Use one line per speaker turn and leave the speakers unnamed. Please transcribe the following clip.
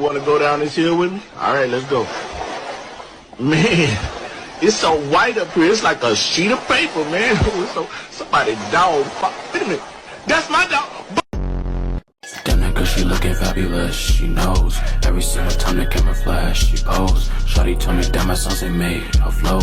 want to go down this hill with me? All right, let's go. Man, it's so white up here. It's like a sheet of paper, man. So somebody dog. Wait a minute. That's my dog.
Damn, that girl, she looking fabulous, she knows. Every single time the camera flash, she pose. Shawty told me that my songs ain't made of flow.